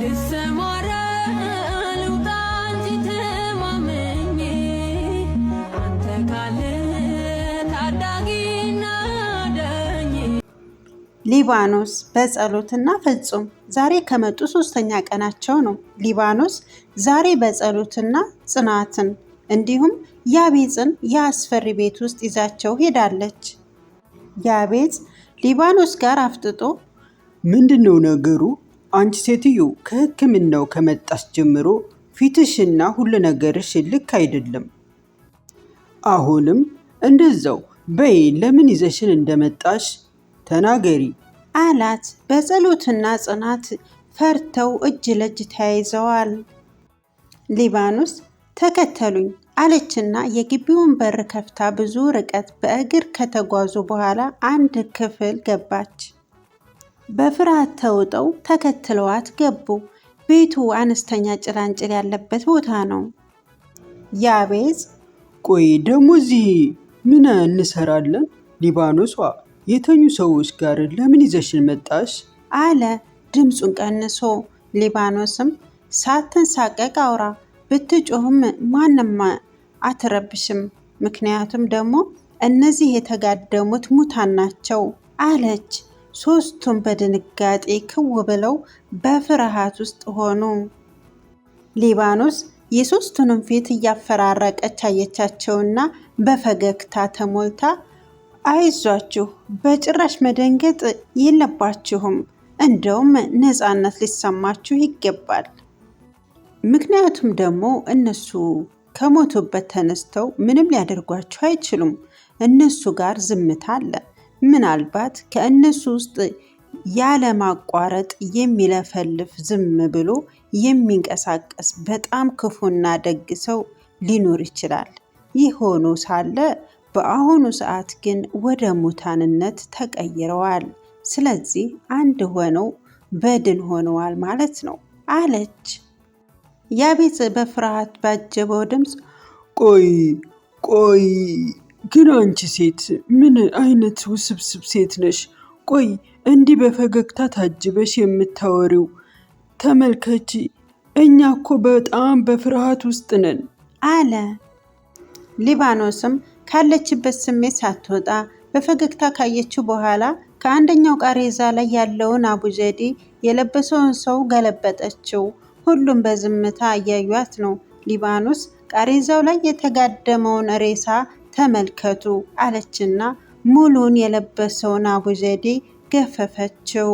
ልሰማራ ልውጣ እንጂ ተማመኜ አንተ ካለ ታዳጊና ዳኜ። ሊባኖስ በጸሎትና ፍጹም ዛሬ ከመጡ ሶስተኛ ቀናቸው ነው። ሊባኖስ ዛሬ በጸሎትና ጽናትን እንዲሁም ያቤጽን የአስፈሪ ቤት ውስጥ ይዛቸው ሄዳለች። ያቤጽ ሊባኖስ ጋር አፍጥጦ ምንድነው ነገሩ? አንቺ ሴትዮ ከሕክምናው ከመጣሽ ጀምሮ ፊትሽና ሁሉ ነገርሽ ልክ አይደለም። አሁንም እንደዛው በይ፣ ለምን ይዘሽን እንደመጣሽ ተናገሪ አላት። በጸሎትና ጽናት ፈርተው እጅ ለእጅ ተያይዘዋል። ሊባኖስ ተከተሉኝ አለችና የግቢውን በር ከፍታ ብዙ ርቀት በእግር ከተጓዙ በኋላ አንድ ክፍል ገባች። በፍርሃት ተውጠው ተከትለዋት ገቡ። ቤቱ አነስተኛ ጭላንጭል ያለበት ቦታ ነው። ያቤጽ ቆይ ደግሞ እዚህ ምን እንሰራለን? ሊባኖሷ የተኙ ሰዎች ጋር ለምን ይዘሽን መጣሽ? አለ ድምፁን ቀንሶ። ሊባኖስም ሳትንሳቀቅ አውራ፣ ብትጮህም ማንም አትረብሽም፣ ምክንያቱም ደግሞ እነዚህ የተጋደሙት ሙታን ናቸው አለች። ሶስቱም በድንጋጤ ክው ብለው በፍርሃት ውስጥ ሆኑ። ሊባኖስ የሶስቱንም ፊት እያፈራረቀች አየቻቸውና በፈገግታ ተሞልታ አይዟችሁ፣ በጭራሽ መደንገጥ የለባችሁም፣ እንደውም ነፃነት ሊሰማችሁ ይገባል። ምክንያቱም ደግሞ እነሱ ከሞቱበት ተነስተው ምንም ሊያደርጓችሁ አይችሉም። እነሱ ጋር ዝምታ አለ። ምናልባት ከእነሱ ውስጥ ያለማቋረጥ የሚለፈልፍ ዝም ብሎ የሚንቀሳቀስ በጣም ክፉና ደግ ሰው ሊኖር ይችላል። ይህ ሆኖ ሳለ በአሁኑ ሰዓት ግን ወደ ሙታንነት ተቀይረዋል። ስለዚህ አንድ ሆነው በድን ሆነዋል ማለት ነው አለች። ያቤጽ በፍርሃት ባጀበው ድምፅ ቆይ ግን አንቺ ሴት ምን አይነት ውስብስብ ሴት ነሽ? ቆይ እንዲህ በፈገግታ ታጅበሽ የምታወሪው? ተመልከቺ፣ እኛ እኮ በጣም በፍርሃት ውስጥ ነን አለ። ሊባኖስም ካለችበት ስሜት ሳትወጣ በፈገግታ ካየችው በኋላ ከአንደኛው ቃሬዛ ላይ ያለውን አቡጀዲ የለበሰውን ሰው ገለበጠችው። ሁሉም በዝምታ እያዩት ነው። ሊባኖስ ቃሬዛው ላይ የተጋደመውን ሬሳ ተመልከቱ አለችና ሙሉን የለበሰውን አቡጀዲ ገፈፈችው።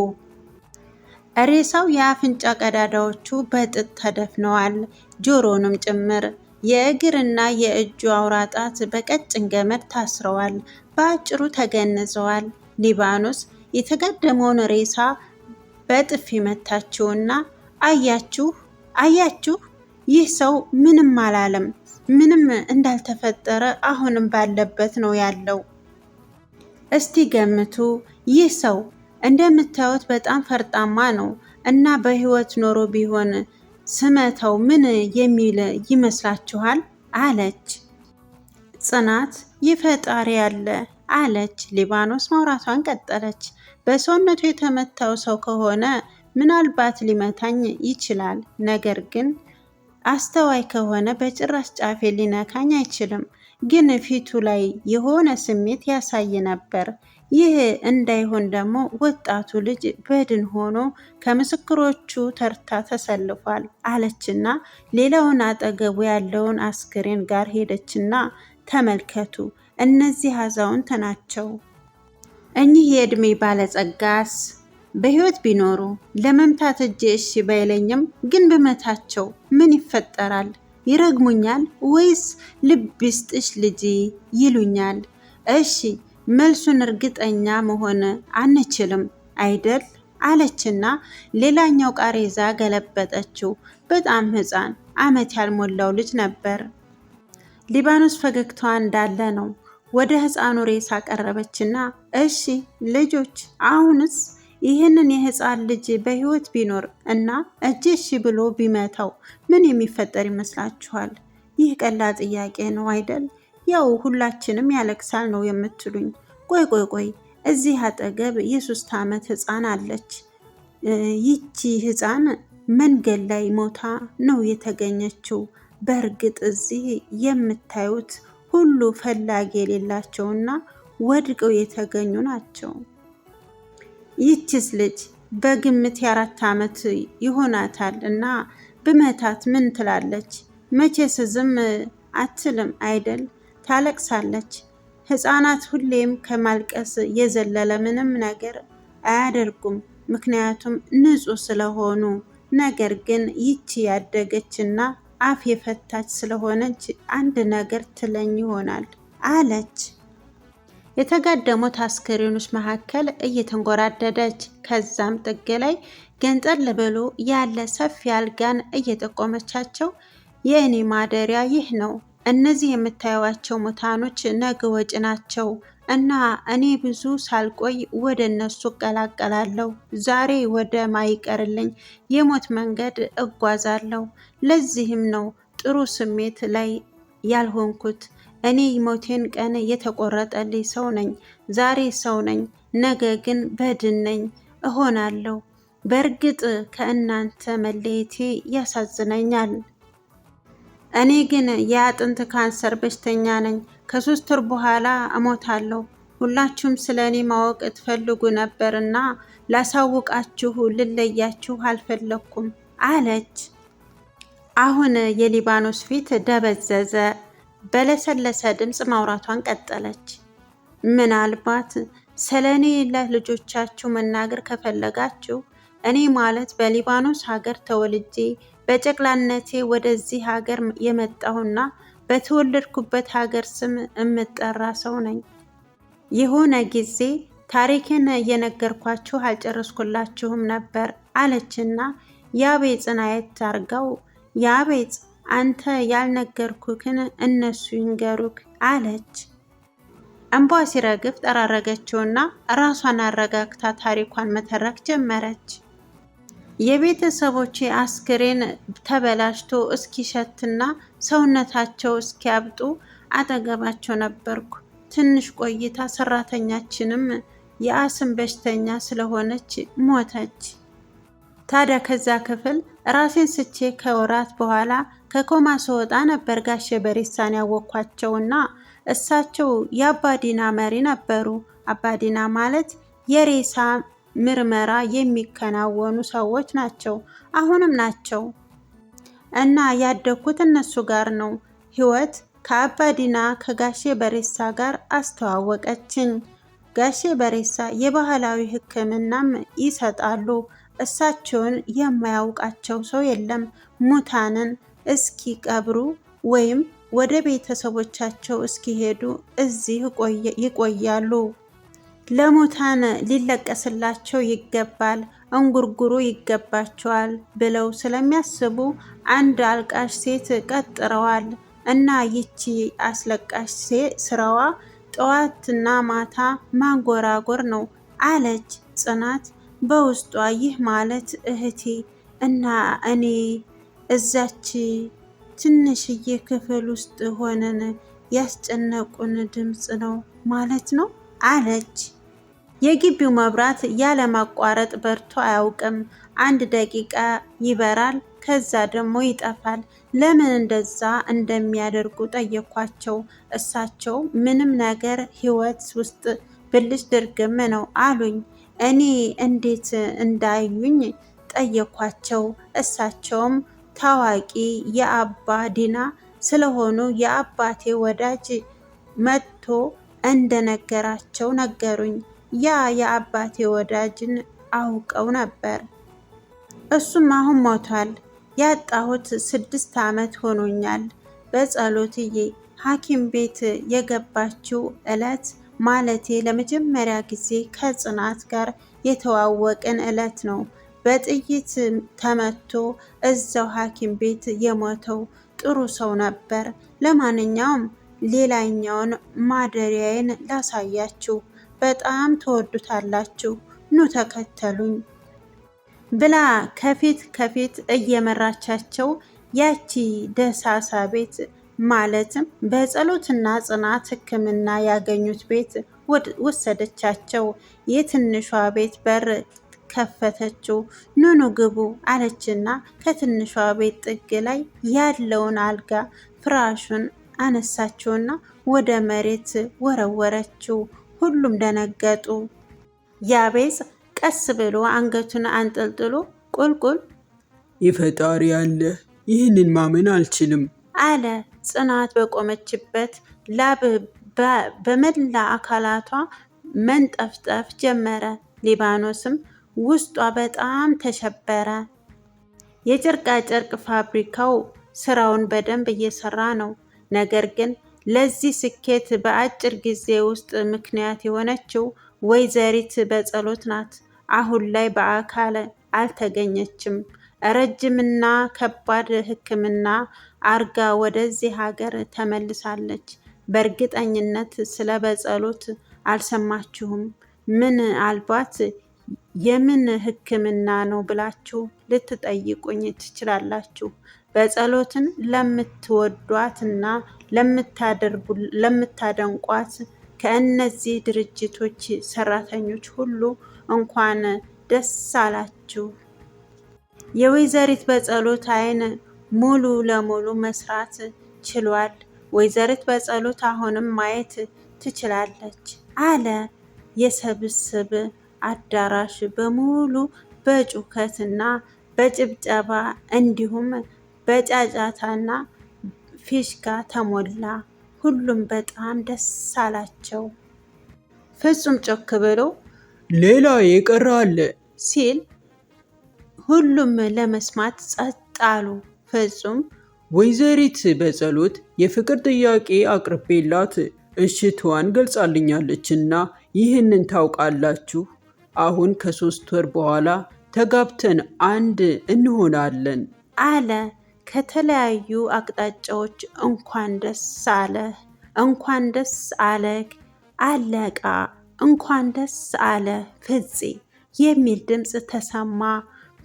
ሬሳው የአፍንጫ ቀዳዳዎቹ በጥጥ ተደፍነዋል፣ ጆሮንም ጭምር። የእግርና የእጁ አውራጣት በቀጭን ገመድ ታስረዋል፣ በአጭሩ ተገንዘዋል። ሊባኖስ የተጋደመውን ሬሳ በጥፊ መታችውና አያችሁ፣ ይህ ሰው ምንም አላለም፣ ምንም እንዳልተፈጠረ አሁንም ባለበት ነው ያለው። እስቲ ገምቱ፣ ይህ ሰው እንደምታዩት በጣም ፈርጣማ ነው እና በህይወት ኖሮ ቢሆን ስመተው ምን የሚል ይመስላችኋል? አለች ጽናት። ይፈጣሪ ያለ አለች። ሊባኖስ ማውራቷን ቀጠለች። በሰውነቱ የተመታው ሰው ከሆነ ምናልባት ሊመታኝ ይችላል፣ ነገር ግን አስተዋይ ከሆነ በጭራሽ ጫፌ ሊነካኝ አይችልም። ግን ፊቱ ላይ የሆነ ስሜት ያሳይ ነበር። ይህ እንዳይሆን ደግሞ ወጣቱ ልጅ በድን ሆኖ ከምስክሮቹ ተርታ ተሰልፏል አለችና ሌላውን አጠገቡ ያለውን አስክሬን ጋር ሄደችና ተመልከቱ፣ እነዚህ አዛውንት ናቸው። እኚህ የዕድሜ ባለጸጋስ በህይወት ቢኖሩ ለመምታት እጄ እሺ ባይለኝም ግን ብመታቸው ምን ይፈጠራል? ይረግሙኛል ወይስ ልብ ይስጥሽ ልጅ ይሉኛል? እሺ መልሱን እርግጠኛ መሆን አንችልም አይደል? አለችና ሌላኛው ቃሬዛ ገለበጠችው። በጣም ህፃን ዓመት ያልሞላው ልጅ ነበር። ሊባኖስ ፈገግታዋ እንዳለ ነው። ወደ ህፃኑ ሬሳ ቀረበችና እሺ ልጆች፣ አሁንስ ይህንን የህፃን ልጅ በህይወት ቢኖር እና እጅ እሺ ብሎ ቢመታው ምን የሚፈጠር ይመስላችኋል? ይህ ቀላል ጥያቄ ነው አይደል? ያው ሁላችንም ያለቅሳል ነው የምትሉኝ? ቆይ እዚህ አጠገብ የ3 ዓመት ህፃን አለች። ይቺ ህፃን መንገድ ላይ ሞታ ነው የተገኘችው። በእርግጥ እዚህ የምታዩት ሁሉ ፈላጊ የሌላቸውና ወድቀው የተገኙ ናቸው። ይቺስ ልጅ በግምት የ4 ዓመት ይሆናታል እና ብመታት ምን ትላለች? መቼስ ዝም አትልም አይደል? ታለቅሳለች። ህፃናት ሁሌም ከማልቀስ የዘለለ ምንም ነገር አያደርጉም፣ ምክንያቱም ንጹህ ስለሆኑ። ነገር ግን ይቺ ያደገችና አፍ የፈታች ስለሆነች አንድ ነገር ትለኝ ይሆናል አለች። የተጋደሙት አስከሬኖች መካከል እየተንጎራደደች ከዛም ጥግ ላይ ገንጠል ብሎ ያለ ሰፊ አልጋን እየጠቆመቻቸው የእኔ ማደሪያ ይህ ነው። እነዚህ የምታዩዋቸው ሙታኖች ነገ ወጪ ናቸው እና እኔ ብዙ ሳልቆይ ወደ እነሱ እቀላቀላለሁ። ዛሬ ወደ ማይቀርልኝ የሞት መንገድ እጓዛለሁ። ለዚህም ነው ጥሩ ስሜት ላይ ያልሆንኩት። እኔ ሞቴን ቀን የተቆረጠልኝ ሰው ነኝ። ዛሬ ሰው ነኝ፣ ነገ ግን በድን ነኝ እሆናለሁ። በእርግጥ ከእናንተ መለየቴ ያሳዝነኛል። እኔ ግን የአጥንት ካንሰር በሽተኛ ነኝ። ከ3 ወር በኋላ እሞታለሁ። ሁላችሁም ስለ እኔ ማወቅ ትፈልጉ ነበርና ላሳውቃችሁ ልለያችሁ አልፈለኩም አለች። አሁን የሊባኖስ ፊት ደበዘዘ። በለሰለሰ ድምፅ ማውራቷን ቀጠለች። ምናልባት ስለ እኔ ለልጆቻችሁ መናገር ከፈለጋችሁ እኔ ማለት በሊባኖስ ሀገር ተወልጄ በጨቅላነቴ ወደዚህ ሀገር የመጣሁና በተወለድኩበት ሀገር ስም እምጠራ ሰው ነኝ። የሆነ ጊዜ ታሪክን እየነገርኳችሁ አልጨረስኩላችሁም ነበር አለችና ያቤጽን አየት አርጋው ያቤጽ አንተ ያልነገርኩህን እነሱ ይንገሩክ አለች። እንቧ ሲረግፍ ጠራረገችውና ራሷን አረጋግታ ታሪኳን መተረክ ጀመረች። የቤተሰቦቼ አስክሬን ተበላሽቶ እስኪሸትና ሰውነታቸው እስኪያብጡ አጠገባቸው ነበርኩ። ትንሽ ቆይታ ሰራተኛችንም የአስም በሽተኛ ስለሆነች ሞተች። ታዲያ ከዛ ክፍል ራሴን ስቼ ከወራት በኋላ ከኮማ ስወጣ ነበር ጋሼ በሬሳን ያወኳቸውና እሳቸው የአባዲና መሪ ነበሩ። አባዲና ማለት የሬሳ ምርመራ የሚከናወኑ ሰዎች ናቸው፣ አሁንም ናቸው። እና ያደግኩት እነሱ ጋር ነው። ህይወት ከአባዲና ከጋሼ በሬሳ ጋር አስተዋወቀችኝ። ጋሼ በሬሳ የባህላዊ ሕክምናም ይሰጣሉ። እሳቸውን የማያውቃቸው ሰው የለም። ሙታንን እስኪ ቀብሩ ወይም ወደ ቤተሰቦቻቸው እስኪሄዱ እዚህ ይቆያሉ። ለሙታን ሊለቀስላቸው ይገባል፣ እንጉርጉሮ ይገባቸዋል ብለው ስለሚያስቡ አንድ አልቃሽ ሴት ቀጥረዋል። እና ይቺ አስለቃሽ ስራዋ ጠዋትና ማታ ማንጎራጎር ነው አለች ጽናት በውስጧ። ይህ ማለት እህቴ እና እኔ እዛች ትንሽዬ ክፍል ውስጥ ሆነን ያስጨነቁን ድምፅ ነው ማለት ነው አለች። የግቢው መብራት ያለማቋረጥ በርቶ አያውቅም። 1 ደቂቃ ይበራል፣ ከዛ ደግሞ ይጠፋል። ለምን እንደዛ እንደሚያደርጉ ጠየኳቸው። እሳቸው ምንም ነገር ህይወት ውስጥ ብልጭ ድርግም ነው አሉኝ። እኔ እንዴት እንዳዩኝ ጠየኳቸው። እሳቸውም ታዋቂ የአባ ዲና ስለሆኑ የአባቴ ወዳጅ መጥቶ እንደነገራቸው ነገሩኝ። ያ የአባቴ ወዳጅን አውቀው ነበር። እሱም አሁን ሞቷል። ያጣሁት 6 ዓመት ሆኖኛል። በጸሎትዬ ሐኪም ቤት የገባችው እለት ማለቴ ለመጀመሪያ ጊዜ ከጽናት ጋር የተዋወቅን እለት ነው። በጥይት ተመቶ እዛው ሐኪም ቤት የሞተው ጥሩ ሰው ነበር። ለማንኛውም ሌላኛውን ማደሪያዬን ላሳያችሁ፣ በጣም ተወዱታላችሁ፣ ኑ ተከተሉኝ ብላ ከፊት እየመራቻቸው ያቺ ደሳሳ ቤት ማለትም በጸሎትና ጽናት ሕክምና ያገኙት ቤት ወሰደቻቸው። የትንሿ ቤት በር ከፈተችው። ኑኑ ግቡ አለችና ከትንሿ ቤት ጥግ ላይ ያለውን አልጋ ፍራሹን አነሳችውና ወደ መሬት ወረወረችው። ሁሉም ደነገጡ። ያቤጽ ቀስ ብሎ አንገቱን አንጠልጥሎ ቁልቁል የፈጣሪ ያለ ይህንን ማመን አልችልም አለ። ጽናት በቆመችበት ላብ በመላ አካላቷ መንጠፍጠፍ ጀመረ። ሊባኖስም ውስጧ በጣም ተሸበረ። የጨርቃጨርቅ ፋብሪካው ስራውን በደንብ እየሰራ ነው። ነገር ግን ለዚህ ስኬት በአጭር ጊዜ ውስጥ ምክንያት የሆነችው ወይዘሪት በጸሎት ናት። አሁን ላይ በአካል አልተገኘችም። ረጅምና ከባድ ሕክምና አርጋ ወደዚህ ሀገር ተመልሳለች። በእርግጠኝነት ስለ በጸሎት አልሰማችሁም? ምናልባት የምን ሕክምና ነው ብላችሁ ልትጠይቁኝ ትችላላችሁ። በጸሎትን ለምትወዷትና ለምታደንቋት ከእነዚህ ድርጅቶች ሰራተኞች ሁሉ እንኳን ደስ አላችሁ። የወይዘሪት በጸሎት አይን ሙሉ ለሙሉ መስራት ችሏል። ወይዘሪት በጸሎት አሁንም ማየት ትችላለች አለ። የስብስብ አዳራሽ በሙሉ በጩኸትና በጭብጨባ እንዲሁም በጫጫታና ፊሽካ ተሞላ። ሁሉም በጣም ደስ አላቸው። ፍጹም ጮክ ብሎ ሌላ የቀረ አለ ሲል ሁሉም ለመስማት ጸጥ አሉ። ፍጹም ወይዘሪት በጸሎት የፍቅር ጥያቄ አቅርቤላት እሽቷን ገልጻልኛለችና ይህንን ታውቃላችሁ። አሁን ከ3 ወር በኋላ ተጋብተን አንድ እንሆናለን አለ። ከተለያዩ አቅጣጫዎች እንኳን ደስ አለህ፣ እንኳን ደስ አለህ አለቃ፣ እንኳን ደስ አለ ፍፄ የሚል ድምፅ ተሰማ።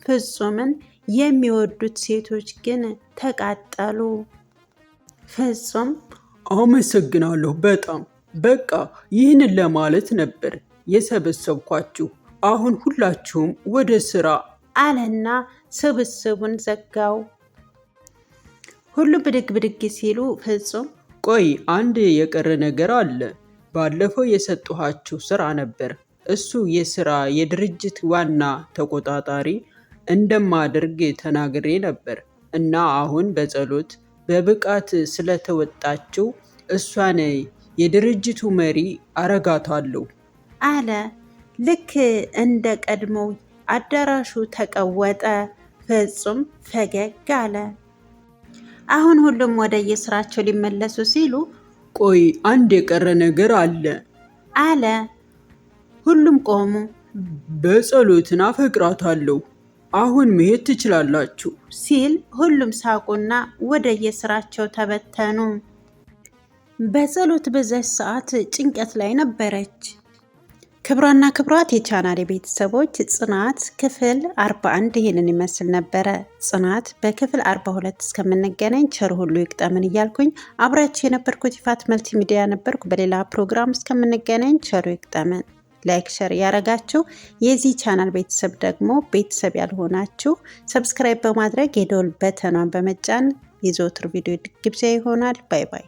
ፍጹምን የሚወዱት ሴቶች ግን ተቃጠሉ። ፍጹም አመሰግናለሁ በጣም በቃ ይህንን ለማለት ነበር የሰበሰብኳችሁ። አሁን ሁላችሁም ወደ ስራ አለና ስብስቡን ዘጋው። ሁሉ ብድግ ብድግ ሲሉ ፍጹም ቆይ አንድ የቀረ ነገር አለ። ባለፈው የሰጠኋችሁ ስራ ነበር። እሱ የስራ የድርጅት ዋና ተቆጣጣሪ እንደማደርግ ተናግሬ ነበር እና አሁን በጸሎት በብቃት ስለተወጣችው እሷን የድርጅቱ መሪ አረጋታለሁ አለ። ልክ እንደ ቀድሞው አዳራሹ ተቀወጠ። ፍጹም ፈገግ አለ። አሁን ሁሉም ወደ የስራቸው ሊመለሱ ሲሉ ቆይ አንድ የቀረ ነገር አለ አለ። ሁሉም ቆሙ። በጸሎትን አፈቅራታለሁ፣ አሁን መሄድ ትችላላችሁ ሲል ሁሉም ሳቁና ወደ የስራቸው ተበተኑ። በጸሎት በዛች ሰዓት ጭንቀት ላይ ነበረች። ክብሯና ክብሯት የቻናል ቤተሰቦች ጽናት ክፍል 41 ይሄንን ይመስል ነበረ። ጽናት በክፍል 42 እስከምንገናኝ ቸር ሁሉ ይቅጠምን እያልኩኝ አብራችሁ የነበርኩት ይፋት መልቲ ሚዲያ ነበርኩ። በሌላ ፕሮግራም እስከምንገናኝ ቸሩ ይቅጠምን። ላይክ ሸር ያረጋችሁ የዚህ ቻናል ቤተሰብ ደግሞ ቤተሰብ ያልሆናችሁ ሰብስክራይብ በማድረግ የደወል በተኗን በመጫን የዘወትር ቪዲዮ ግብዣ ይሆናል። ባይ ባይ።